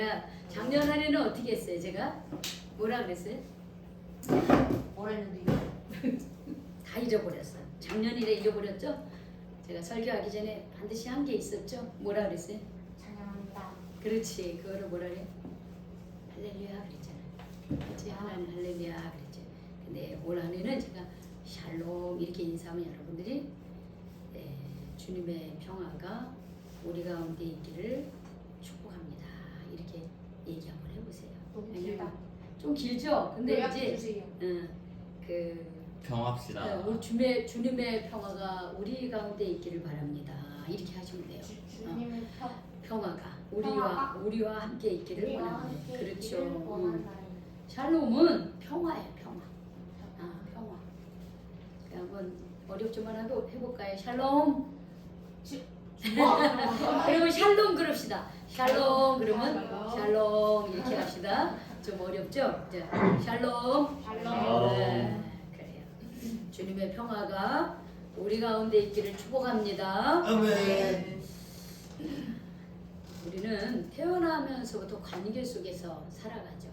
제가 작년 한 해는 어떻게 했어요? 제가 뭐라 그랬어요? 올해는 다 잊어버렸어요. 작년이래 잊어버렸죠? 제가 설교하기 전에 반드시 한 게 있었죠? 뭐라 그랬어요? 찬양합니다. 그렇지. 그거를 뭐라 그래? 할렐루야 그랬잖아요. 그렇지? 하나님 할렐루야 그랬죠. 근데 올 한 해는 제가 샬롬 이렇게 인사하면 여러분들이 주님의 평화가 우리 가운데 있기를 축복합니다. 이렇게 얘기 한번 해보세요. 너무 길다. 좀 길죠? 근데 요약 이제 주세요. 평합시다. 우리 주님의 평화가 우리 가운데 있기를 바랍니다. 이렇게 하시면 돼요. 주님의 평화가 평화가 우리와 함께 있기를 우리와 원합니다. 함께 그렇죠. 있기를 원한다. 샬롬은 평화예요. 평화. 평화. 한번 어렵지만 해볼까요? 샬롬. 그러면 샬롬 그럽시다. 샬롬 그러면 샬롬 이렇게 합시다. 좀 어렵죠? 자, 샬롬. 네, 그래요. 주님의 평화가 우리 가운데 있기를 축복합니다. 아멘. 우리는 태어나면서부터 관계 속에서 살아가죠.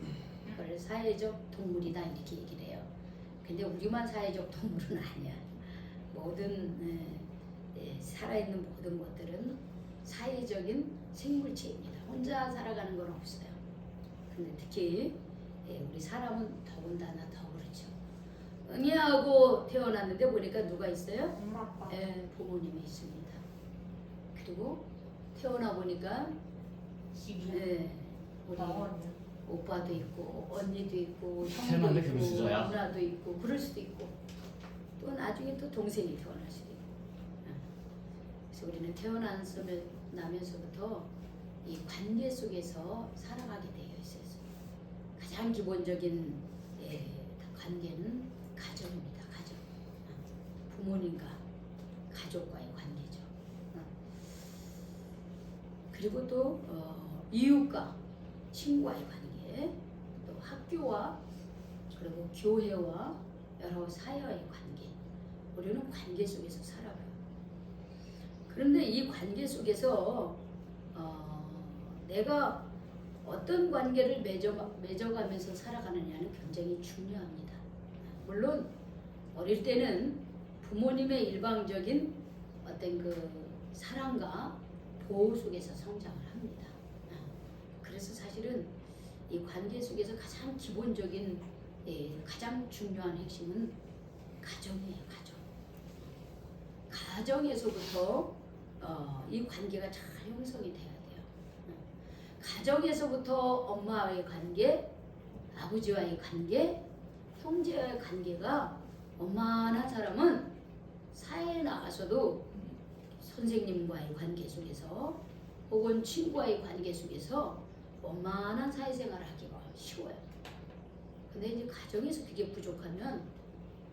그걸 사회적 동물이다 이렇게 얘기를 해요. 근데 우리만 사회적 동물은 아니야. 모든 살아있는 모든 것들은 사회적인 생물체입니다. 혼자 살아가는 건 없어요. 근데 특히 우리 사람은 더군다나 더 그렇죠. 응애하고 태어났는데 보니까 누가 있어요? 엄마 아빠. 부모님이 있습니다. 그리고 태어나 보니까 집이 우리 나원이요. 오빠도 있고 언니도 있고 형도 셀만데 있고 금수저야? 누나도 있고 그럴 수도 있고 또 나중에 또 동생이 태어날 수도 있고. 그래서 우리는 태어나면서부터 이 관계 속에서 살아가게 되어 있어요. 가장 기본적인 관계는 가정입니다. 가정. 부모님과 가족과의 관계죠. 그리고 또 이웃과 친구와의 관계, 또 학교와 그리고 교회와 여러 사회와의 관계. 우리는 관계 속에서 살아가요. 그런데 이 관계 속에서 내가 어떤 관계를 맺어가면서 살아가느냐는 굉장히 중요합니다. 물론 어릴 때는 부모님의 일방적인 어떤 그 사랑과 보호 속에서 성장을 합니다. 그래서 사실은 이 관계 속에서 가장 기본적인 가장 중요한 핵심은 가정이에요. 가정에서부터 이 관계가 잘 형성이 돼야 돼요. 가정에서부터 엄마와의 관계, 아버지와의 관계, 형제와의 관계가 원만한 사람은 사회에 나가서도 선생님과의 관계 속에서 혹은 친구와의 관계 속에서 원만한 사회생활을 하기가 쉬워요. 근데 이제 가정에서 그게 부족하면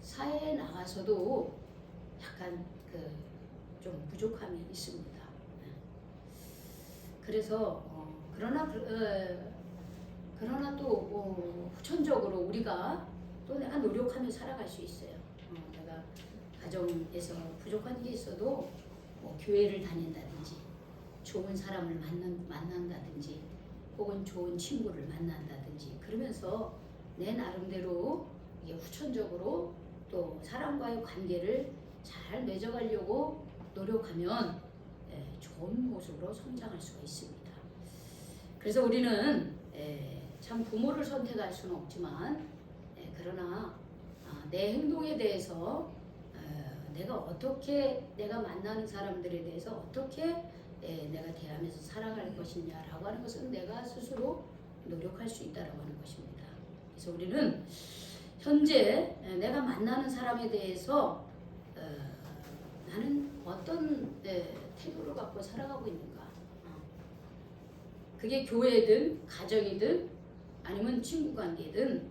사회에 나가서도 약간 좀 부족함이 있습니다. 그래서 그러나 또 후천적으로 우리가 또 내가 노력하며 살아갈 수 있어요. 내가 가정에서 부족한 게 있어도 교회를 다닌다든지 좋은 사람을 만난다든지 혹은 좋은 친구를 만난다든지 그러면서 내 나름대로 이게 후천적으로 또 사람과의 관계를 잘 맺어가려고 노력하면 좋은 모습으로 성장할 수가 있습니다. 그래서 우리는 참 부모를 선택할 수는 없지만 그러나 내 행동에 대해서 내가 만나는 사람들에 대해서 어떻게 내가 대하면서 살아갈 것이냐라고 하는 것은 내가 스스로 노력할 수 있다라고 하는 것입니다. 그래서 우리는 현재 내가 만나는 사람에 대해서 나는 어떤 태도를 갖고 살아가고 있는가? 그게 교회든 가정이든 아니면 친구 관계든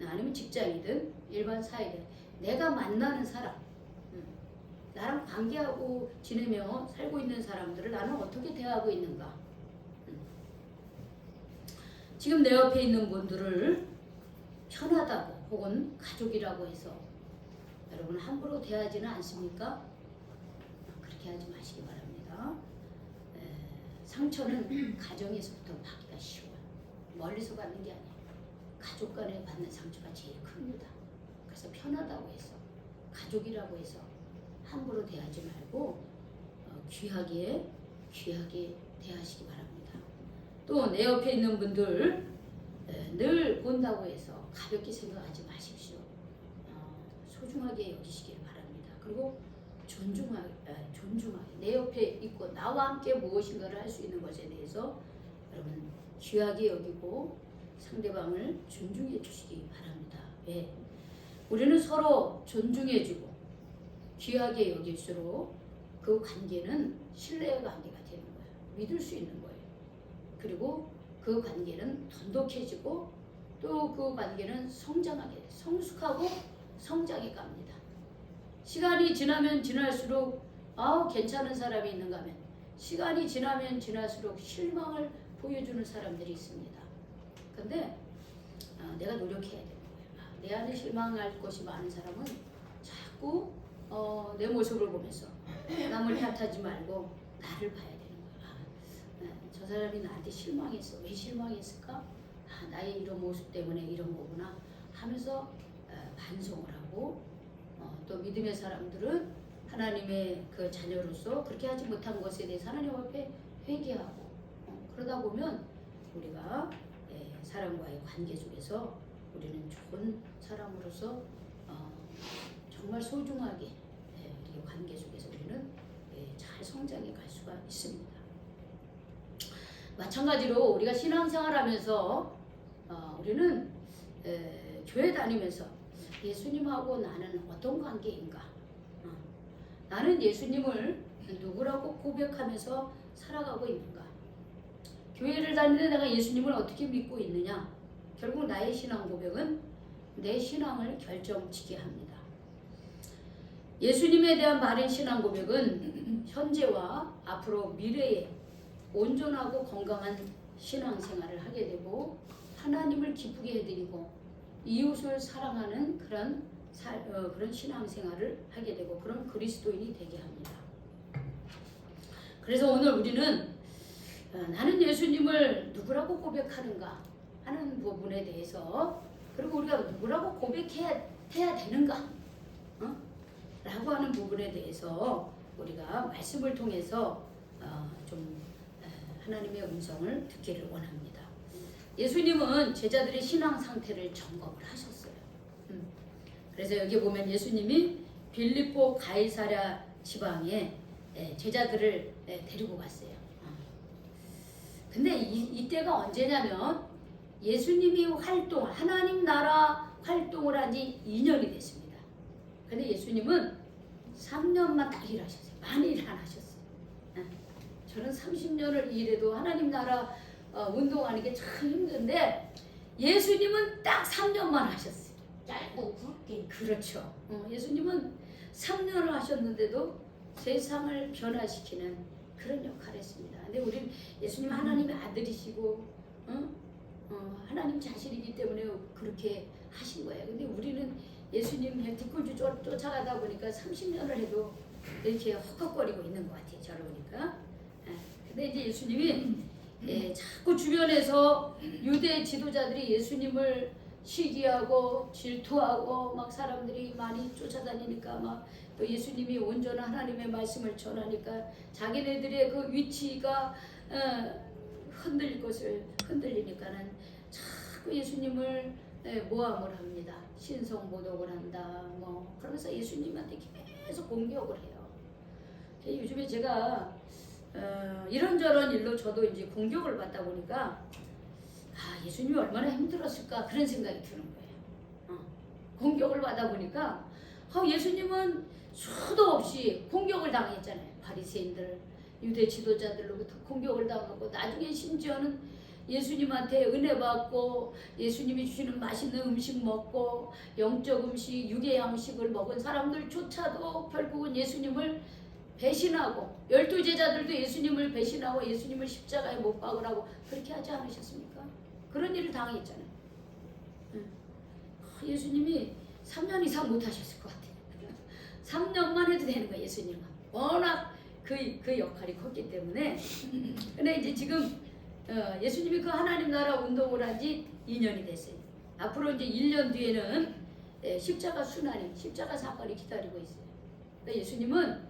아니면 직장이든 일반 사회든 내가 만나는 사람, 나랑 관계하고 지내며 살고 있는 사람들을 나는 어떻게 대하고 있는가? 지금 내 옆에 있는 분들을 편하다고 혹은 가족이라고 해서 여러분 함부로 대하지는 않습니까? 그렇게 하지 마시기 바랍니다. 상처는 가정에서부터 받기가 쉬워요. 멀리서 받는 게 아니에요. 가족 간에 받는 상처가 제일 큽니다. 그래서 편하다고 해서 가족이라고 해서 함부로 대하지 말고 귀하게 대하시기 바랍니다. 또 내 옆에 있는 분들 늘 본다고 해서 가볍게 생각하지 마십시오. 소중하게 여기시길 바랍니다. 그리고 존중하게 내 옆에 있고 나와 함께 무엇인가를 할 수 있는 것에 대해서 여러분 귀하게 여기고 상대방을 존중해 주시기 바랍니다. 왜? 우리는 서로 존중해주고 귀하게 여길수록 그 관계는 신뢰의 관계가 되는 거예요. 믿을 수 있는 거예요. 그리고 그 관계는 돈독해지고 또 그 관계는 성숙하고 성장해 갑니다. 시간이 지나면 지날수록 괜찮은 사람이 있는가 하면 시간이 지나면 지날수록 실망을 보여주는 사람들이 있습니다. 근데 내가 노력해야 되는 거예요. 내 안에 실망할 것이 많은 사람은 자꾸 내 모습을 보면서 남을 탓하지 말고 나를 봐야 되는 거예요. 저 사람이 나한테 실망했어. 왜 실망했을까? 나의 이런 모습 때문에 이런 거구나 하면서 반성을 하고 또 믿음의 사람들은 하나님의 그 자녀로서 그렇게 하지 못한 것에 대해서 하나님 앞에 회개하고 그러다 보면 우리가 사람과의 관계 속에서 우리는 좋은 사람으로서 정말 소중하게 이 관계 속에서 우리는 잘 성장해 갈 수가 있습니다. 마찬가지로 우리가 신앙생활하면서 우리는 교회 다니면서 예수님하고 나는 어떤 관계인가? 나는 예수님을 누구라고 고백하면서 살아가고 있는가? 교회를 다니는데 내가 예수님을 어떻게 믿고 있느냐? 결국 나의 신앙 고백은 내 신앙을 결정지게 합니다. 예수님에 대한 바른 신앙 고백은 현재와 앞으로 미래에 온전하고 건강한 신앙생활을 하게 되고 하나님을 기쁘게 해드리고 이웃을 사랑하는 그런 신앙생활을 하게 되고 그런 그리스도인이 되게 합니다. 그래서 오늘 우리는 나는 예수님을 누구라고 고백하는가 하는 부분에 대해서 그리고 우리가 누구라고 고백해야 되는가 라고 하는 부분에 대해서 우리가 말씀을 통해서 좀 하나님의 음성을 듣기를 원합니다. 예수님은 제자들의 신앙 상태를 점검을 하셨어요. 그래서 여기 보면 예수님이 빌립보 가이사랴 지방에 제자들을 데리고 갔어요. 근데 이때가 언제냐면 예수님이 하나님 나라 활동을 한 지 2년이 됐습니다. 근데 예수님은 3년만 딱 일하셨어요. 많이 일 안 하셨어요. 저는 30년을 일해도 하나님 나라 운동하는 게 참 힘든데 예수님은 딱 3년만 하셨어요. 짧고 굵게. 그렇죠. 예수님은 3년을 하셨는데도 세상을 변화시키는 그런 역할을 했습니다. 근데 우리는 예수님 하나님의 아들이시고 하나님 자신이기 때문에 그렇게 하신 거예요. 근데 우리는 예수님 뒷골주 쫓아가다 보니까 30년을 해도 이렇게 헉헉거리고 있는 것 같아요. 저를 보니까. 근데 이제 예수님이 자꾸 주변에서 유대 지도자들이 예수님을 시기하고 질투하고 막 사람들이 많이 쫓아다니니까 막 또 예수님이 온전한 하나님의 말씀을 전하니까 자기네들의 그 위치가 흔들리니까는 자꾸 예수님을 모함을 합니다. 신성모독을 한다. 뭐 그러면서 예수님한테 계속 공격을 해요. 요즘에 제가 이런저런 일로 저도 이제 공격을 받다 보니까 예수님이 얼마나 힘들었을까 그런 생각이 드는 거예요. 공격을 받아 보니까 예수님은 수도 없이 공격을 당했잖아요. 바리새인들, 유대 지도자들로부터 공격을 당하고 나중에 심지어는 예수님한테 은혜 받고 예수님이 주시는 맛있는 음식 먹고 영적 음식, 육의 양식을 먹은 사람들조차도 결국은 예수님을 배신하고 12제자들도 예수님을 배신하고 예수님을 십자가에 못 박으라고 그렇게 하지 않으셨습니까? 그런 일을 당했잖아요. 예수님이 3년 이상 못 하셨을 것 같아요. 3년만 해도 되는 거예요. 예수님은 워낙 그 역할이 컸기 때문에. 근데 이제 지금 예수님이 그 하나님 나라 운동을 한 지 2년이 됐어요. 앞으로 이제 1년 뒤에는 십자가 순환이, 십자가 사건이 기다리고 있어요. 그러니까 예수님은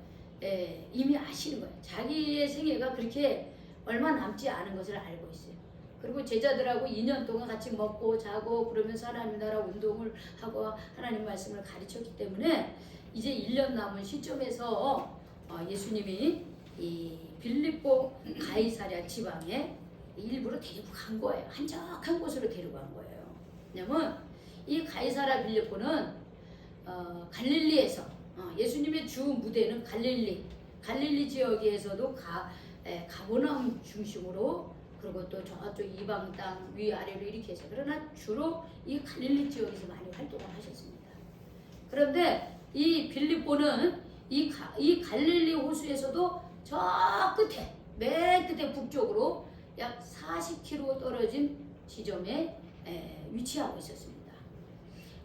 이미 아시는 거예요. 자기의 생애가 그렇게 얼마 남지 않은 것을 알고 있어요. 그리고 제자들하고 2년 동안 같이 먹고 자고 그러면서 하나님 나라 운동을 하고 하나님 말씀을 가르쳤기 때문에 이제 1년 남은 시점에서 예수님이 이 빌립보 가이사랴 지방에 일부러 데리고 간 거예요. 한적한 곳으로 데리고 간 거예요. 왜냐면 이 가이사랴 빌립보는 갈릴리에서 예수님의 주 무대는 갈릴리 지역에서도 가버나움 중심으로 그리고 또 저쪽 이방 땅 위아래로 이렇게 해서 그러나 주로 이 갈릴리 지역에서 많이 활동을 하셨습니다. 그런데 이 빌립보는 이 갈릴리 호수에서도 저 끝에 맨 끝에 북쪽으로 약 40km 떨어진 지점에 위치하고 있었습니다.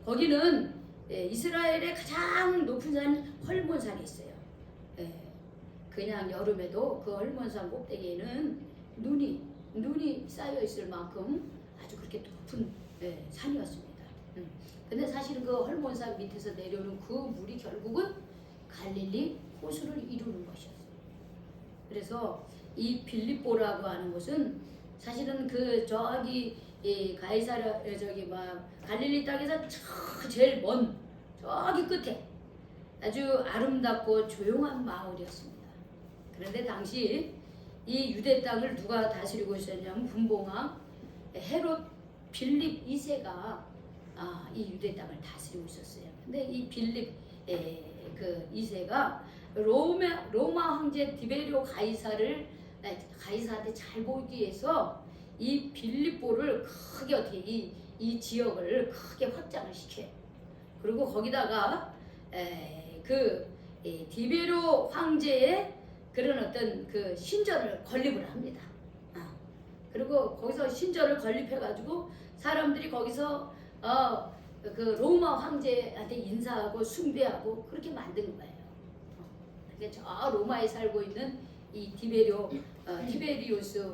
거기는 이스라엘의 가장 높은 산 헐몬산이 있어요. 그냥 여름에도 그 헐몬산 꼭대기에는 눈이 쌓여 있을 만큼 아주 그렇게 높은 산이었습니다. 근데 사실은 그 헐몬산 밑에서 내려오는 그 물이 결국은 갈릴리 호수를 이루는 것이었어요. 그래서 이 빌립보라고 하는 곳은 사실은 그 저기 가이사랴 저기 막 갈릴리 땅에서 제일 먼 저기 끝에 아주 아름답고 조용한 마을이었습니다. 그런데 당시 이 유대 땅을 누가 다스리고 있었냐면 분봉왕 헤롯 빌립 2세가 이 유대 땅을 다스리고 있었어요. 근데 이 빌립 그 2세가 로마 황제 디베리오 가이사한테 잘 보이기 위해서 이 빌립보를 크게 어떻게 이 지역을 크게 확장을 시켜요. 그리고 거기다가 디베리오 황제의 그런 어떤 그 신전을 건립을 합니다. 그리고 거기서 신전을 건립해가지고 사람들이 거기서 그 로마 황제한테 인사하고 숭배하고 그렇게 만든 거예요. 그러니까 저 로마에 살고 있는 이 티베리우스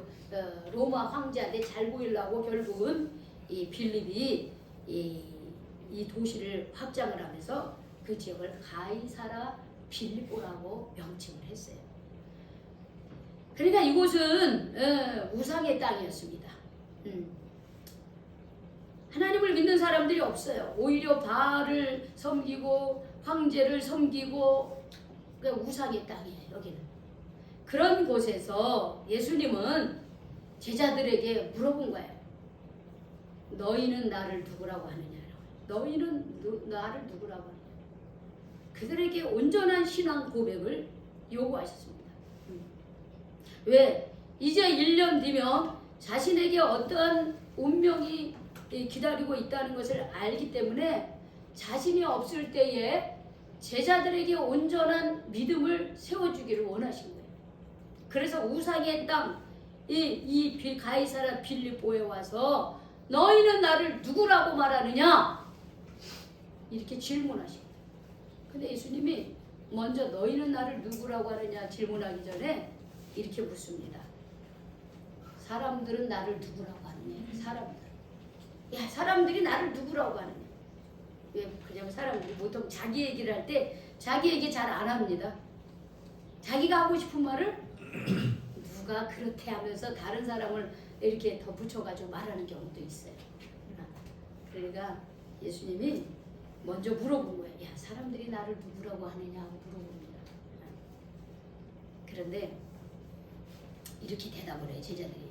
로마 황제한테 잘 보이려고 결국은 이 빌립이 이 도시를 확장을 하면서 그 지역을 가이사라 빌립보라고 명칭을 했어요. 그러니까 이곳은 우상의 땅이었습니다. 하나님을 믿는 사람들이 없어요. 오히려 바알을 섬기고 황제를 섬기고 우상의 땅이에요. 여기는. 그런 곳에서 예수님은 제자들에게 물어본 거예요. 너희는 나를 누구라고 하느냐? 너희는 나를 누구라고 하느냐? 그들에게 온전한 신앙 고백을 요구하셨습니다. 왜? 이제 1년 뒤면 자신에게 어떠한 운명이 기다리고 있다는 것을 알기 때문에 자신이 없을 때에 제자들에게 온전한 믿음을 세워주기를 원하신 거예요. 그래서 우상의 땅, 이 가이사랴 빌립보에 와서 너희는 나를 누구라고 말하느냐? 이렇게 질문하신 거예요. 근데 예수님이 먼저 너희는 나를 누구라고 하느냐 질문하기 전에 이렇게 묻습니다. 사람들은 나를 누구라고 하느냐? 사람들이 나를 누구라고 하느냐? 왜? 그냥 사람들이 보통 자기 얘기를 할 때 자기 얘기 잘 안 합니다. 자기가 하고 싶은 말을 누가 그렇대 하면서 다른 사람을 이렇게 덧붙여가지고 말하는 경우도 있어요. 그러니까 예수님이 먼저 물어본 거예요. 야, 사람들이 나를 누구라고 하느냐 하고 물어봅니다. 그런데 이렇게 대답을 해요. 제자들이.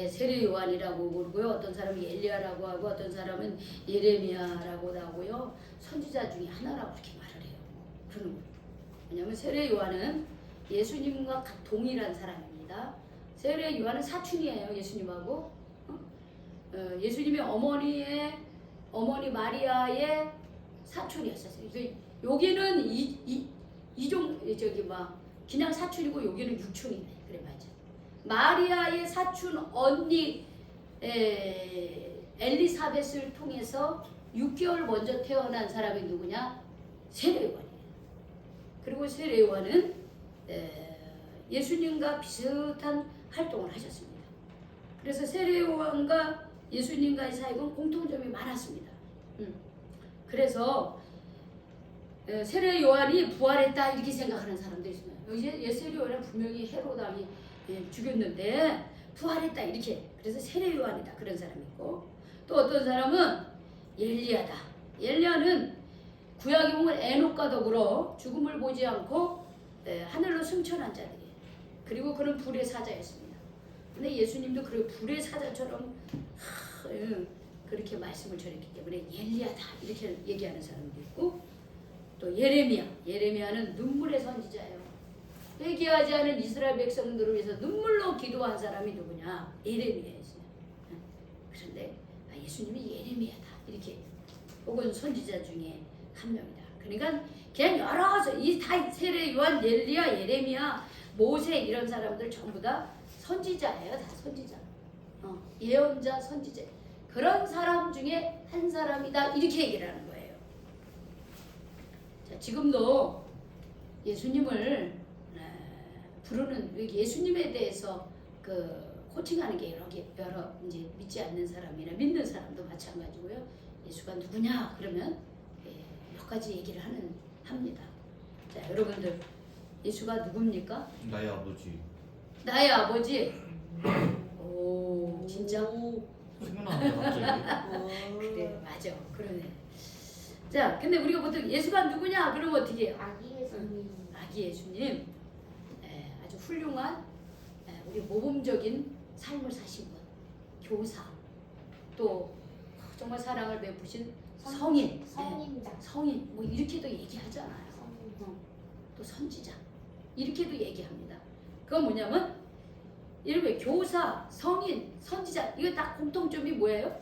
세례 요한이라고 그러고요. 어떤 사람은 엘리야라고 하고 어떤 사람은 예레미야라고 하고요. 선지자 중에 하나라고 그렇게 말을 해요. 그런 거예요. 왜냐하면 세례 요한은 예수님과 동일한 사람입니다. 세례 요한은 사촌이에요. 예수님하고. 예수님의 어머니 마리아의 사촌이었어요. 여기는 그냥 사촌이고 여기는 육촌이네. 그래 맞아. 마리아의 사촌 언니 엘리사벳을 통해서 6개월 먼저 태어난 사람이 누구냐? 세례 요한이에요. 그리고 세례 요한은 예수님과 비슷한 활동을 하셨습니다. 그래서 세례 요한과 예수님과의 사역은 공통점이 많았습니다. 그래서 세례 요한이 부활했다 이렇게 생각하는 사람들이 있어요. 세례 요한은 분명히 헤롯 왕이 죽였는데 부활했다 이렇게. 그래서 세례 요한이다 그런 사람이 있고, 또 어떤 사람은 엘리야다. 엘리야는 구약에 보면 에녹과 더불어 죽음을 보지 않고 하늘로 승천한 자들이에요. 그리고 그는 불의 사자였습니다. 근데 예수님도 그 불의 사자처럼 그렇게 말씀을 전했기 때문에 엘리야다 이렇게 얘기하는 사람도 있고, 또 예레미야는 눈물의 선지자예요. 회개하지 않은 이스라엘 백성들을 위해서 눈물로 기도한 사람이 누구냐? 예레미야였어요. 그런데 예수님이 예레미야다 이렇게, 혹은 선지자 중에 한 명이다. 그러니까 그냥 여러 이 다 세례 요한, 엘리야, 예레미야, 모세 이런 사람들 전부 다 선지자예요. 다 선지자. 예언자, 선지자. 그런 사람 중에 한 사람이다 이렇게 얘기를 하는 거예요. 자, 지금도 예수님을 부르는, 예수님에 대해서 코칭하는 게 여러 이제 믿지 않는 사람이나 믿는 사람도 마찬가지고요. 예수가 누구냐 그러면 몇 가지 얘기를 합니다. 자, 여러분들 예수가 누굽니까? 나의 아버지. 나의 아버지. 오, 진짜? 생각나네 갑자기. 그래, 맞아. 그러네. 자, 근데 우리가 보통 예수가 누구냐 그러면 어떻게 해요? 아기 예수님. 아기 예수님. 아주 훌륭한 우리 모범적인 삶을 사신 분, 교사, 또 정말 사랑을 베푸신 성인, 성인자. 성인 뭐 이렇게도 얘기하잖아요. 또 선지자 이렇게도 얘기합니다. 그건 뭐냐면 이렇게 교사, 성인, 선지자 이거 다 공통점이 뭐예요?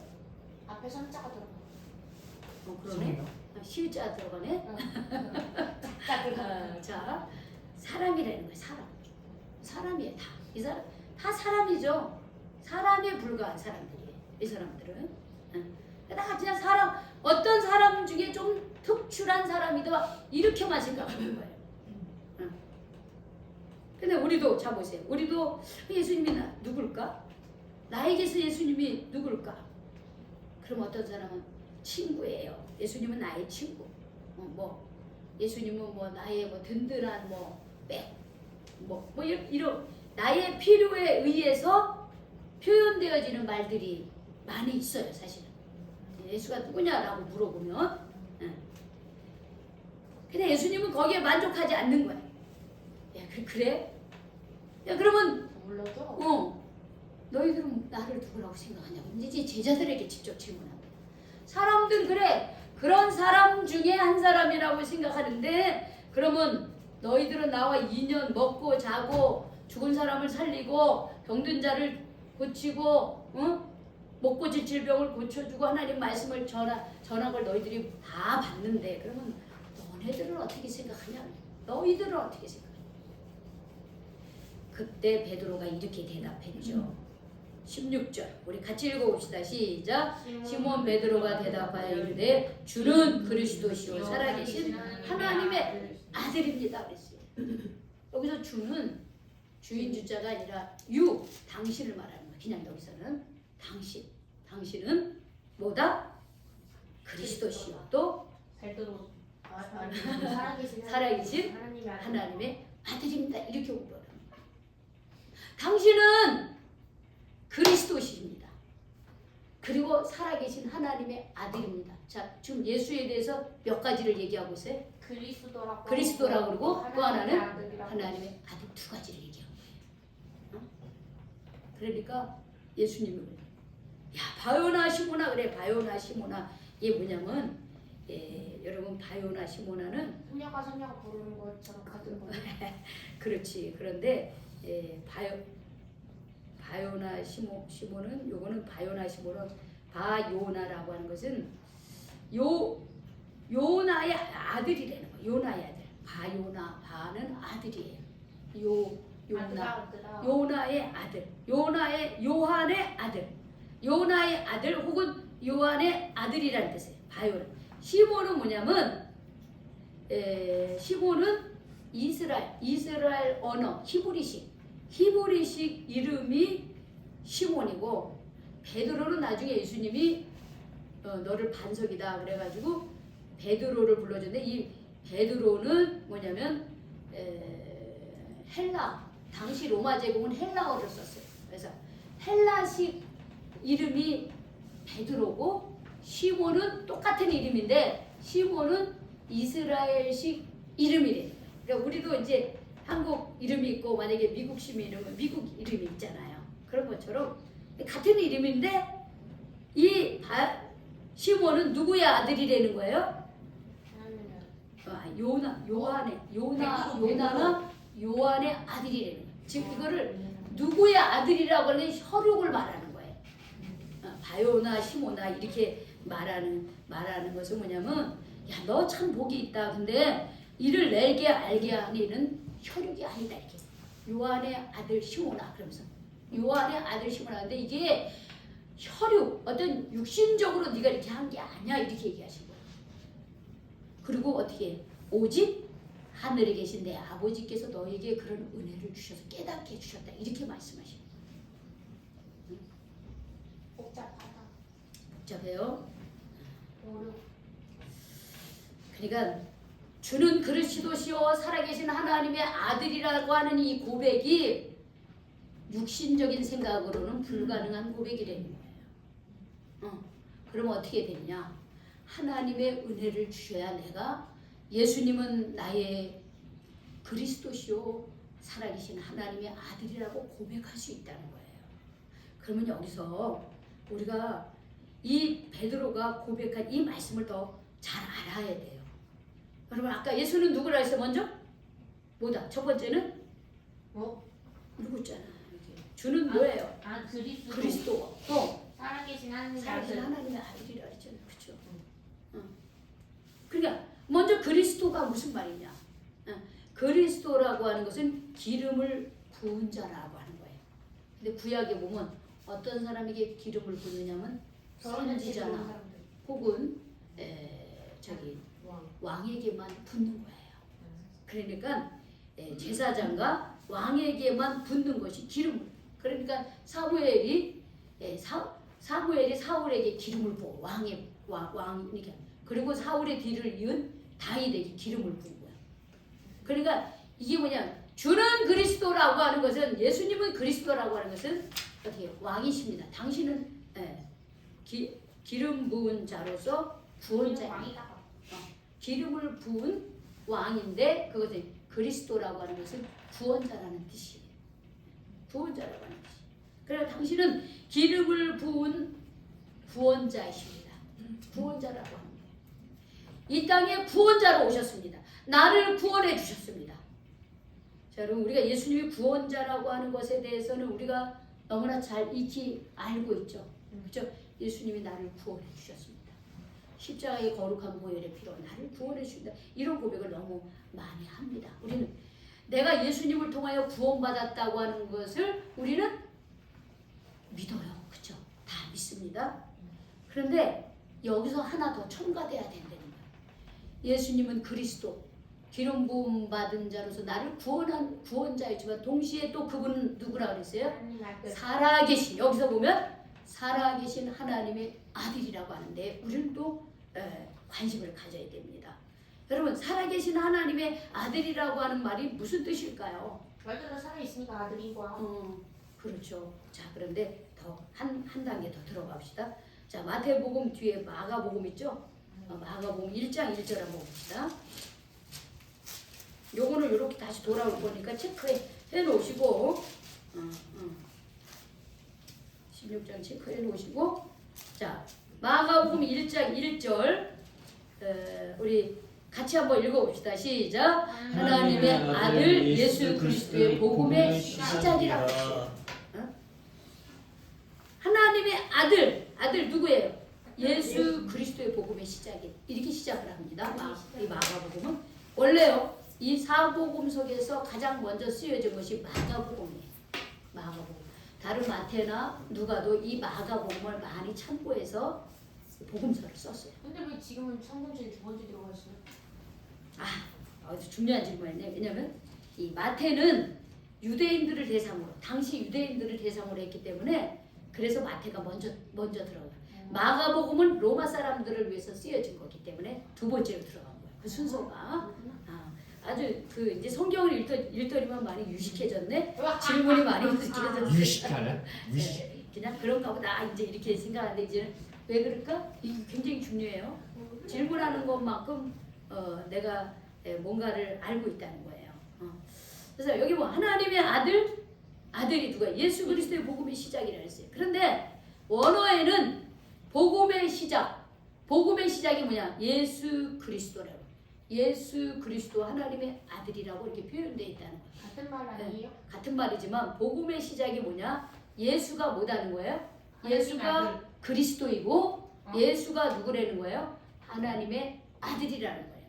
앞에 선자가 들어가. 그러네. 시자 들어가네. 작가 들어가. 자, 사람이라는 거예요. 사람이에요. 다. 이 사람 다 사람이죠. 사람에 불과한 사람들이에요. 이 사람들은. 다 그냥 사람, 어떤 사람 중에 좀 특출한 사람이다 이렇게만 생각하는 거예요. 근데 우리도 자 보세요. 우리도 예수님이 누굴까? 나에게서 예수님이 누굴까? 그럼 어떤 사람은 친구예요. 예수님은 나의 친구. 예수님은 뭐 나의 뭐 든든한 이런 나의 필요에 의해서 표현되어지는 말들이 많이 있어요, 사실은. 예수가 누구냐라고 물어보면, 근데 예수님은 거기에 만족하지 않는 거야. 야, 그래? 야, 그러면 물러줘. 너희들은 나를 누구라고 생각하냐고 이제 제자들에게 직접 질문하고, 사람들 그래 그런 사람 중에 한 사람이라고 생각하는데, 그러면 너희들은 나와 2년 먹고 자고 죽은 사람을 살리고 병든 자를 고치고 먹고 질 질병을 고쳐주고 하나님 말씀을 전한 걸 너희들이 다 봤는데, 그러면 너네들은 어떻게 생각하냐? 너희들은 어떻게 생각하냐? 그때 베드로가 이렇게 대답했죠. 16절 우리 같이 읽어봅시다. 시작. 시몬 베드로가 대답하여 이르되 주는 그리스도시요 살아계신 하나님의 아들입니다 그랬어요. 여기서 주는 주인 주자가 아니라 당신을 말하는 거예요. 그냥 여기서는 당신은 뭐다? 그리스도시요 또 베드로. 살아계신 하나님의 하나님의 아들입니다. 이렇게 공부를 합니다. 당신은 그리스도시입니다. 그리고 살아계신 하나님의 아들입니다. 자, 지금 예수에 대해서 몇 가지를 얘기하고 있어요. 그리스도라고 그리고 또 하나는 아들이라고. 하나님의 아들, 두 가지를 얘기한 거예요. 그러니까 예수님은 야 바요나 시모나 그래. 바요나 시모나 이게 뭐냐면 여러분 바요나 시모나는 소녀가 부르는 것처럼 같은 거. 그렇지. 그런데 바요나 시모는 요거는 바요나 시모는 바요나라고 하는 것은 요나의 아들이라는 거예요. 요나의 아들. 바는 아들이에요. 요나의 아들. 요한의 아들. 요나의 아들 혹은 요한의 아들이라는 뜻이에요. 바요나. 시몬은 뭐냐면 시몬은 이스라엘 언어 히브리식 이름이 시몬이고 베드로는 나중에 예수님이 너를 반석이다 그래가지고 베드로를 불러줬는데 이 베드로는 뭐냐면 헬라 당시 로마 제국은 헬라어를 썼어요. 그래서 헬라식 이름이 베드로고 시몬은 똑같은 이름인데 시몬은 이스라엘식 이름이래요. 그러니까 우리도 이제 한국 이름이 있고 만약에 미국 시민이면 미국 이름이 있잖아요. 그런 것처럼 같은 이름인데 이 시몬은 누구의 아들이라는 거예요? 요나는 요한의 아들이라는 거예요. 지금 이거를 누구의 아들이라고 하는 혈육을 말하는 거예요. 바요나 시모나 이렇게 말하는 것은 뭐냐면 야 너 참 복이 있다. 근데 이를 내게 알게 하는 이는 혈육이 아니다 이렇게. 요한의 아들 시모나 그러면서 요한의 아들 시모나 근데 이게 혈육 어떤 육신적으로 네가 이렇게 한 게 아니야 이렇게 얘기하신 거예요. 그리고 어떻게 오직 하늘에 계신 내 아버지께서 너에게 그런 은혜를 주셔서 깨닫게 해주셨다 이렇게 말씀하시는 거예요. 복잡하다. 복잡해요. 어려. 그러니까 주는 그리스도시요 살아계신 하나님의 아들이라고 하는 이 고백이 육신적인 생각으로는 불가능한 고백이라는 거예요. 그러면 어떻게 되느냐? 하나님의 은혜를 주셔야 내가 예수님은 나의 그리스도시요 살아계신 하나님의 아들이라고 고백할 수 있다는 거예요. 그러면 여기서 우리가 이 베드로가 고백한 이 말씀을 더 잘 알아야 돼요. 여러분 아까 예수는 누구라 했어 먼저? 뭐다? 첫 번째는 누구잖아. 주는 뭐예요? 그리스도. 또 살아계신 살아계신 하나님. 하나님의 아들이라 했잖아요. 그렇죠? 그러니까 먼저 그리스도가 무슨 말이냐? 그리스도라고 하는 것은 기름을 부은 자라고 하는 거예요. 근데 구약에 보면 어떤 사람에게 기름을 붓느냐면 선지자나 혹은 왕에게만 붓는 거예요. 그러니까 제사장과 왕에게만 붓는 것이 기름. 그러니까 사무엘이 사울에게 기름을 부어 왕 이렇게. 그리고 사울의 뒤를 이은 다윗에게 기름을 부은 거야. 그러니까 이게 뭐냐? 주는 그리스도라고 하는 것은 예수님은 그리스도라고 하는 것은 어떻게 왕이십니다. 당신은 기름 부은 자로서 구원자입니다. 기름을 부은 왕인데 그것은 그리스도라고 하는 것은 구원자라는 뜻이에요. 구원자라고 하는 뜻. 그래서 당신은 기름을 부은 구원자이십니다. 구원자라고 하는 거예요. 이 땅에 구원자로 오셨습니다. 나를 구원해 주셨습니다. 자, 여러분 우리가 예수님이 구원자라고 하는 것에 대해서는 우리가 너무나 잘 익히 알고 있죠. 그렇죠? 예수님이 나를 구원해 주셨습니다. 십자가의 거룩한 보혈의 피로 나를 구원해 주신다. 이런 고백을 너무 많이 합니다. 우리는 내가 예수님을 통하여 구원받았다고 하는 것을 우리는 믿어요. 그렇죠? 다 믿습니다. 그런데 여기서 하나 더 첨가돼야 된다는 거예요. 예수님은 그리스도, 기름 부음 받은 자로서 나를 구원한 구원자이지만 동시에 또 그분은 누구라 그랬어요? 살아계신, 여기서 보면 살아계신 하나님의 아들이라고 하는데 우리는 또 관심을 가져야 됩니다. 여러분 살아계신 하나님의 아들이라고 하는 말이 무슨 뜻일까요? 말대로 살아있으니까 아들인 거야. 그렇죠. 자 그런데 더 한 단계 더 들어갑시다. 자 마태복음 뒤에 마가복음 있죠? 마가복음 1장 1절 한번 봅시다. 요거는 이렇게 다시 돌아올 거니까 체크해 놓으시고 16장 체크해 놓으시고 자 마가복음 1장 1절 우리 같이 한번 읽어봅시다. 시작. 하나님의 아들 예수 그리스도의 복음의 시작이라고 했어요. 하나님의 아들 누구예요? 예수 그리스도의 복음의 시작이 이렇게 시작을 합니다. 이 마가복음은 원래요 이 사복음 속에서 가장 먼저 쓰여진 것이 마가복음이에요. 마가복음. 다른 마태나 누가도 이 마가복음을 많이 참고해서 복음서를 썼어요. 근데 왜 지금은 첫 번째, 두 번째 들어가 있어요? 아주 중요한 질문이네요. 왜냐면 이 마태는 유대인들을 대상으로 당시 유대인들을 대상으로 했기 때문에 그래서 마태가 먼저 들어가. 마가복음은 로마 사람들을 위해서 쓰여진 거기 때문에 두 번째로 들어간 거예요. 그 순서가 아주 그 이제 성경을 읽더니만 많이 유식해졌네. 질문이 많이 유식해졌네. 유식하네. 유식. 네, 그냥 그런가 보다 이제 이렇게 생각하는데 이제 왜 그럴까? 이게 굉장히 중요해요. 질문하는 것만큼 내가 뭔가를 알고 있다는 거예요. 그래서 여기 뭐 하나님의 아들이 누가 예수 그리스도의 복음의 시작이라 했어요. 그런데 원어에는 복음의 시작이 뭐냐? 예수 그리스도라고. 예수 그리스도 하나님의 아들이라고 이렇게 표현되어 있다는 거예요. 같은 말 아니에요? 같은 말이지만 복음의 시작이 뭐냐? 예수가 뭐다는 거예요? 예수가 아들. 그리스도이고 예수가 누구라는 거예요? 하나님의 아들이라는 거예요.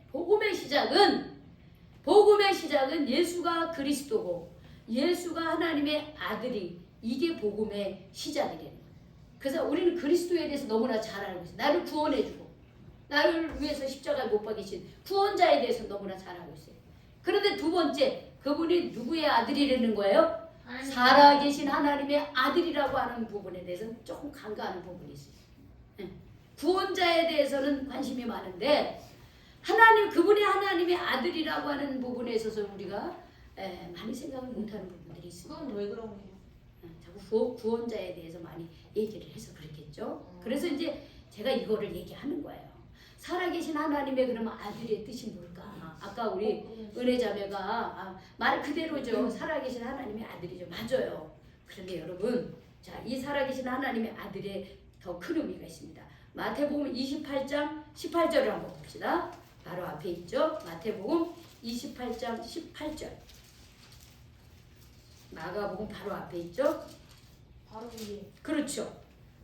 복음의 시작은 예수가 그리스도고 예수가 하나님의 아들이 이게 복음의 시작이라는 거예요. 그래서 우리는 그리스도에 대해서 너무나 잘 알고 있어요. 나를 구원해주고 나를 위해서 십자가에 못 박이신 구원자에 대해서 너무나 잘 알고 있어요. 그런데 두 번째 그분이 누구의 아들이라는 거예요? 살아계신 하나님의 아들이라고 하는 부분에 대해서는 조금 간과하는 부분이 있어요. 구원자에 대해서는 관심이 많은데 그분이 하나님의 아들이라고 하는 부분에 있어서 우리가 많이 생각을 못하는 부분들이 있습니다. 그건 왜 그런 거예요? 자꾸 구원자에 대해서 많이 얘기를 해서 그렇겠죠. 그래서 이제 제가 이거를 얘기하는 거예요. 살아계신 하나님의 그러면 아들의 뜻이 뭘까? 아까 우리 은혜자매가 말 그대로죠. 살아계신 하나님의 아들이죠. 맞아요. 그런데 여러분, 자, 이 살아계신 하나님의 아들의 더 큰 의미가 있습니다. 마태복음 28장 18절을 한번 봅시다. 바로 앞에 있죠. 마태복음 28장 18절. 마가복음 바로 앞에 있죠. 바로 위에. 그렇죠.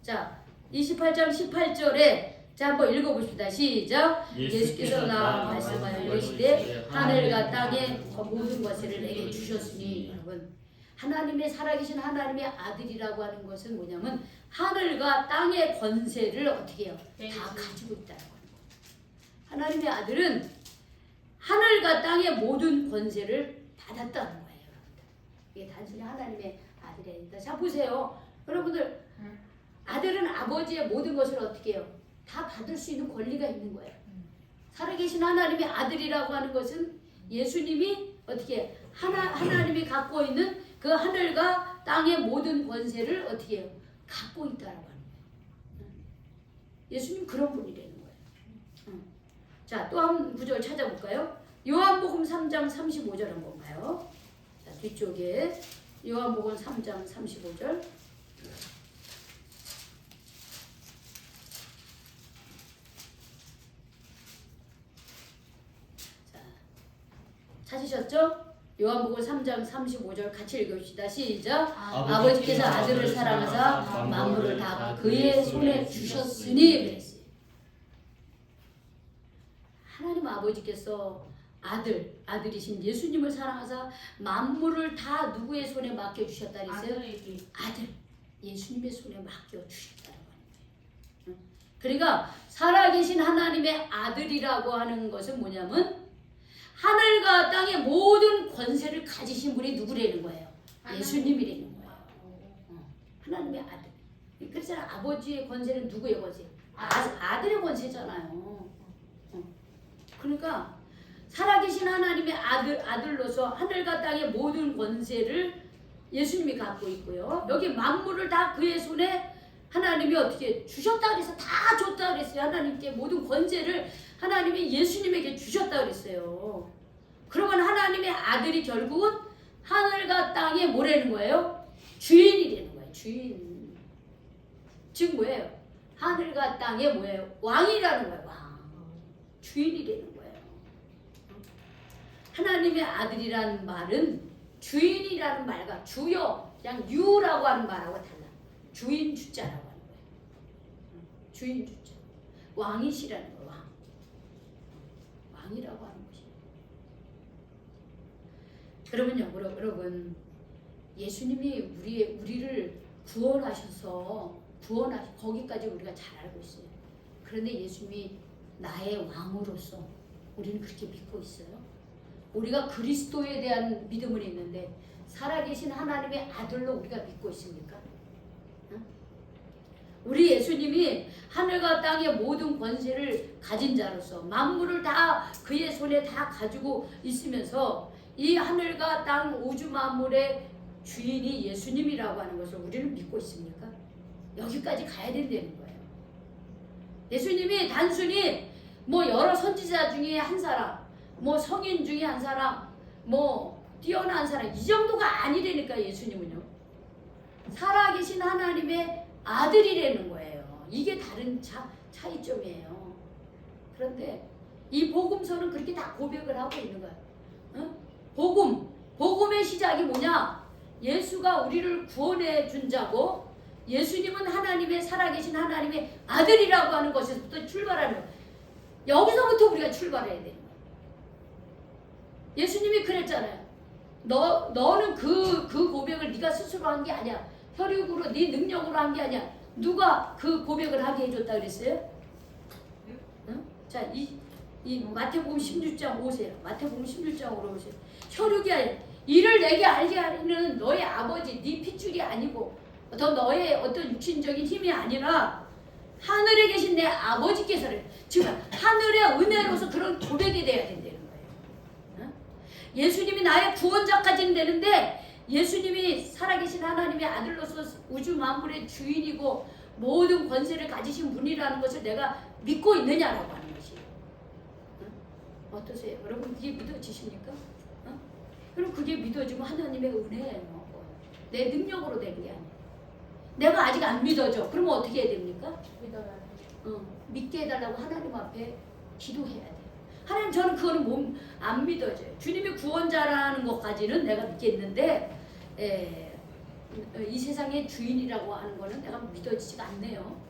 자, 28장 18절에 자 한번 읽어봅시다. 시작. 예수께서 나와 말씀하여 이르시되 하늘과 땅의 모든 것을 내게 주셨으니. 여러분, 하나님의 살아계신 하나님의 아들이라고 하는 것은 뭐냐면 하늘과 땅의 권세를 어떻게 해요? 다 가지고 있다는 거예요. 하나님의 아들은 하늘과 땅의 모든 권세를 받았다는 거예요. 이게 단순히 하나님의 아들이 아니다. 자 보세요. 여러분들, 아들은 아버지의 모든 것을 어떻게 해요? 다 받을 수 있는 권리가 있는 거예요. 살아계신 하나님의 아들이라고 하는 것은 예수님이 어떻게 하나님이 갖고 있는 그 하늘과 땅의 모든 권세를 어떻게 해요? 갖고 있다라고 하는 거예요. 예수님 그런 분이라는 거예요. 자, 또 한 구절 찾아볼까요? 요한복음 3장 35절 한번 봐요. 자, 뒤쪽에 요한복음 3장 35절. 찾으셨죠? 요한복음 3장 35절 같이 읽읍시다. 시작. 아버지께서 아들을 사랑하사 만물을 다 그의 손에 주셨으니 그랬어요. 하나님 아버지께서 아들이신 예수님을 사랑하사 만물을 다 누구의 손에 맡겨주셨다 그랬어요? 아들. 예수님의 손에 맡겨주셨다는 거예요. 그러니까 살아계신 하나님의 아들이라고 하는 것은 뭐냐면 하늘과 땅의 모든 권세를 가지신 분이 누구라는 거예요? 예수님이라는 거예요. 하나님의 아들. 그래서 아버지의 권세는 누구의 권세? 아들의 권세잖아요. 그러니까 살아계신 하나님의 아들로서 하늘과 땅의 모든 권세를 예수님이 갖고 있고요. 여기 만물을 다 그의 손에 하나님이 어떻게 주셨다 그래서 다 줬다 그랬어요. 하나님께 모든 권세를 하나님이 예수님에게 주셨다 그랬어요. 그러면 하나님의 아들이 결국은 하늘과 땅의 뭐라는 거예요? 주인이라는 거예요. 주인. 즉 뭐예요? 하늘과 땅의 뭐예요? 왕이라는 거예요. 왕. 주인이라는 거예요. 하나님의 아들이라는 말은 주인이라는 말과 주여, 그냥 유라고 하는 말하고 달라. 주인 주자라고 하는 거예요. 주인 주자. 왕이시라는 거예요. 왕. 왕이라고 하는 것이에요. 그러면요, 여러분, 예수님이 우리를 구원하셔서 거기까지 우리가 잘 알고 있어요. 그런데 예수님이 나의 왕으로서 우리는 그렇게 믿고 있어요. 우리가 그리스도에 대한 믿음은 있는데 살아계신 하나님의 아들로 우리가 믿고 있습니까? 응? 우리 예수님이 하늘과 땅의 모든 권세를 가진 자로서 만물을 다 그의 손에 다 가지고 있으면서 이 하늘과 땅 우주 만물의 주인이 예수님이라고 하는 것을 우리는 믿고 있습니까? 여기까지 가야 된다는 거예요. 예수님이 단순히 뭐 여러 선지자 중에 한 사람, 뭐 성인 중에 한 사람, 뭐 뛰어난 사람, 이 정도가 아니라니까. 예수님은요, 살아계신 하나님의 아들이라는 거예요. 이게 다른 차이점이에요. 그런데 이 복음서는 그렇게 다 고백을 하고 있는 거야. 응? 복음의 시작이 뭐냐? 예수가 우리를 구원해 준 자고 예수님은 하나님의 살아계신 하나님의 아들이라고 하는 것에서부터 출발하는 거예요. 여기서부터 우리가 출발해야 되는 거예요. 예수님이 그랬잖아요. 너는 그 고백을 네가 스스로 한 게 아니야. 혈육으로 네 능력으로 한 게 아니야. 누가 그 고백을 하게 해줬다 그랬어요? 응? 자, 이 마태복음 16장 오세요. 마태복음 16장으로 오세요. 혈육이 아니라 이를 내게 알게 하는 너의 아버지, 네 핏줄이 아니고 더 너의 어떤 육신적인 힘이 아니라 하늘에 계신 내 아버지께서는, 지금 하늘의 은혜로서 그런 고백이 돼야 된다는 거예요. 응? 예수님이 나의 구원자까지는 되는데 예수님이 살아계신 하나님의 아들로서 우주 만물의 주인이고 모든 권세를 가지신 분이라는 것을 내가 믿고 있느냐라고 하는 것이에요. 응? 어떠세요? 여러분 그게 믿어지십니까? 응? 그럼 그게 믿어지면 하나님의 은혜예요. 내 능력으로 되는 게 아니에요. 내가 아직 안 믿어져. 그러면 어떻게 해야 됩니까? 믿어요. 믿게 해달라고 하나님 앞에 기도해야 돼요. 하나님, 저는 그거는 안 믿어져요. 주님이 구원자라는 것까지는 내가 믿겠는데 이 세상의 주인이라고 하는 거는 내가 믿어지지가 않네요.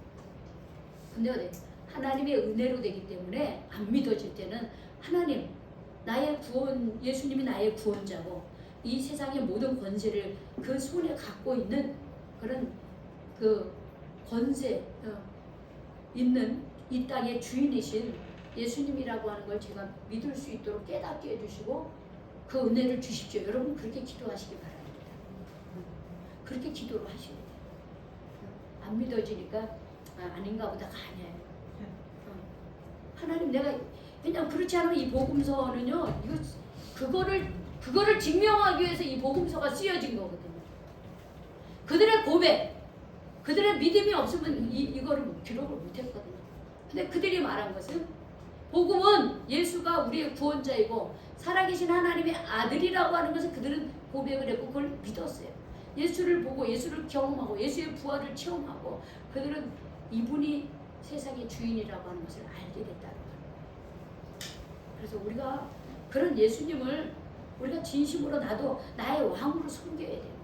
근데 어때? 하나님의 은혜로 되기 때문에 안 믿어질 때는 하나님, 나의 구원, 예수님이 나의 구원자고 이 세상의 모든 권세를 그 손에 갖고 있는 그런 그 권세 있는 이 땅의 주인이신 예수님이라고 하는 걸 제가 믿을 수 있도록 깨닫게 해주시고 그 은혜를 주십시오. 여러분 그렇게 기도하시기 바랍니다. 그렇게 기도를 하셔야 돼요. 안 믿어지니까 아닌가 보다가 아니에요. 하나님, 내가 그냥 그렇지 않으면 이 복음서는요, 그거를 증명하기 위해서 이 복음서가 쓰여진 거거든요. 그들의 고백, 그들의 믿음이 없으면 이거를 기록을 못했거든요. 근데 그들이 말한 것은 복음은 예수가 우리의 구원자이고 살아계신 하나님의 아들이라고 하는 것을 그들은 고백을 했고 그걸 믿었어요. 예수를 보고 예수를 경험하고 예수의 부활을 체험하고 그들은 이분이 세상의 주인이라고 하는 것을 알게 됐다는 거예요. 그래서 우리가 그런 예수님을 우리가 진심으로 나도 나의 왕으로 섬겨야 돼요.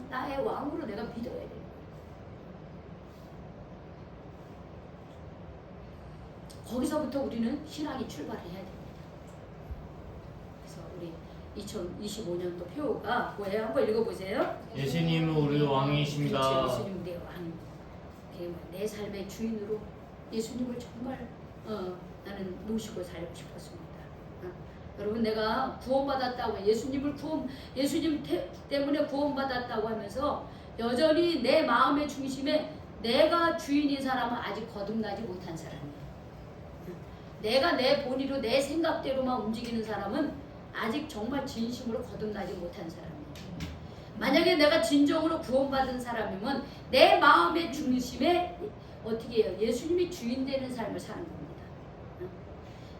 나의 왕으로 내가 믿어야 돼요. 거기서부터 우리는 신앙이 출발해야 됩니다. 그래서 우리 2025년도 표가 뭐예요? 한번 읽어보세요. 예수님은 우리 왕이십니다. 그렇죠. 예수님 내 왕. 내 삶의 주인으로 예수님을 정말 나는 모시고 살고 싶었습니다. 여러분, 내가 구원받았다고 예수님 때문에 구원받았다고 하면서 여전히 내 마음의 중심에 내가 주인인 사람은 아직 거듭나지 못한 사람이에요. 내가 내 본의로 내 생각대로만 움직이는 사람은 아직 정말 진심으로 거듭나지 못한 사람이에요. 만약에 내가 진정으로 구원받은 사람이면 내 마음의 중심에 어떻게 해요? 예수님이 주인 되는 삶을 사는 겁니다.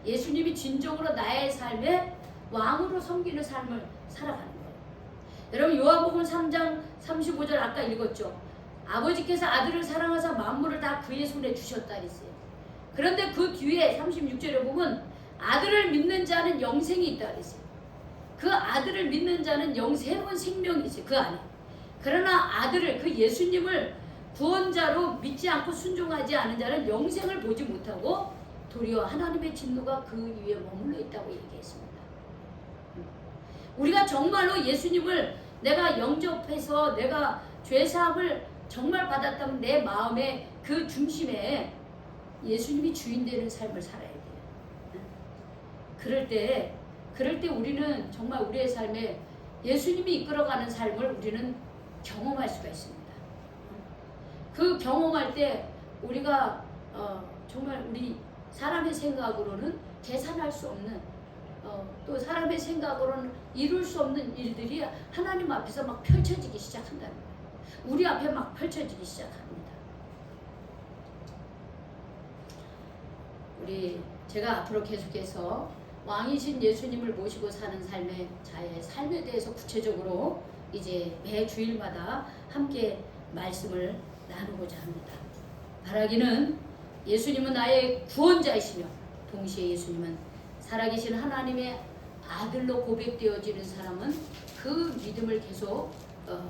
예수님이 진정으로 나의 삶에 왕으로 섬기는 삶을 살아가는 거예요. 여러분, 요한복음 3장 35절 아까 읽었죠? 아버지께서 아들을 사랑하사 만물을 다 그의 손에 주셨다 했어요. 그런데 그 뒤에 36절에 보면 아들을 믿는 자는 영생이 있다 그랬어요. 그 아들을 믿는 자는 새로운 생명이 있어요. 그 안에. 그러나 아들을, 그 예수님을 구원자로 믿지 않고 순종하지 않은 자는 영생을 보지 못하고 도리어 하나님의 진노가 그 위에 머물러 있다고 얘기했습니다. 우리가 정말로 예수님을 내가 영접해서 내가 죄사함을 정말 받았다면 내 마음의 그 중심에 예수님이 주인 되는 삶을 살아야 돼요. 그럴 때 우리는 정말 우리의 삶에 예수님이 이끌어가는 삶을 우리는 경험할 수가 있습니다. 그 경험할 때 우리가 정말 우리 사람의 생각으로는 계산할 수 없는 또 사람의 생각으로는 이룰 수 없는 일들이 하나님 앞에서 막 펼쳐지기 시작한다. 우리 앞에 막 펼쳐지기 시작합니다. 제가 앞으로 계속해서 왕이신 예수님을 모시고 사는 자의 삶에 대해서 구체적으로 이제 매 주일마다 함께 말씀을 나누고자 합니다. 바라기는 예수님은 나의 구원자이시며 동시에 예수님은 살아계신 하나님의 아들로 고백되어지는 사람은 그 믿음을 계속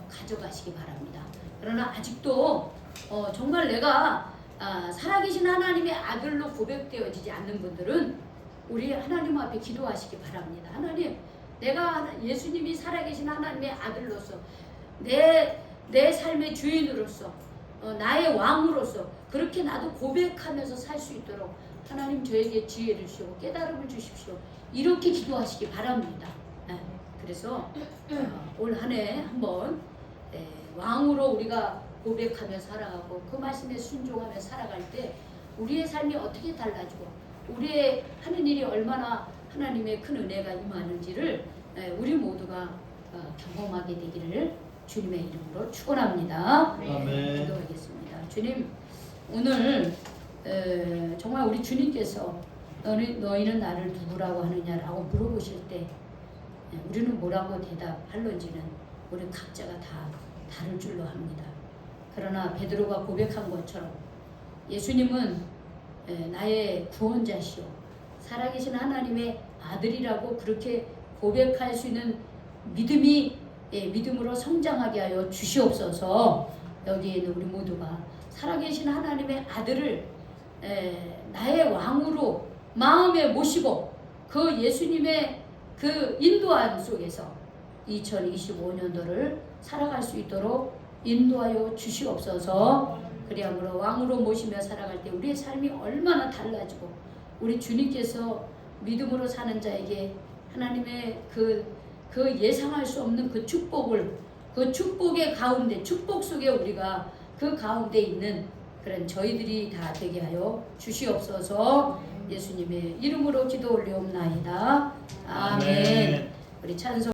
가져가시기 바랍니다. 그러나 아직도 정말 내가 살아계신 하나님의 아들로 고백되어지지 않는 분들은 우리 하나님 앞에 기도하시기 바랍니다. 하나님, 내가 예수님이 살아계신 하나님의 아들로서 내 삶의 주인으로서 나의 왕으로서 그렇게 나도 고백하면서 살 수 있도록 하나님 저에게 지혜를 주시고 깨달음을 주십시오. 이렇게 기도하시기 바랍니다. 그래서 올 한 해 한번 왕으로 우리가 고백하며 살아가고 그 말씀에 순종하며 살아갈 때 우리의 삶이 어떻게 달라지고 우리의 하는 일이 얼마나 하나님의 큰 은혜가 임하는지를 우리 모두가 경험하게 되기를 주님의 이름으로 축원합니다. 아멘. 기도하겠습니다. 주님, 오늘 정말 우리 주님께서 너희는 나를 누구라고 하느냐라고 물어보실 때 우리는 뭐라고 대답할런지는 우리 각자가 다 다를 줄로 합니다. 그러나 베드로가 고백한 것처럼 예수님은 나의 구원자시오 살아계신 하나님의 아들이라고 그렇게 고백할 수 있는 믿음으로 성장하게 하여 주시옵소서. 여기에 있는 우리 모두가 살아계신 하나님의 아들을 나의 왕으로 마음에 모시고 그 예수님의 그 인도함 속에서 2025년도를 살아갈 수 있도록 인도하여 주시옵소서. 그리함으로 왕으로 모시며 살아갈 때 우리의 삶이 얼마나 달라지고 우리 주님께서 믿음으로 사는 자에게 하나님의 그 예상할 수 없는 그 축복을 그 축복의 가운데 축복 속에 우리가 그 가운데 있는 그런 저희들이 다 되게 하여 주시옵소서. 예수님의 이름으로 기도 올리옵나이다. 아멘. 우리 찬송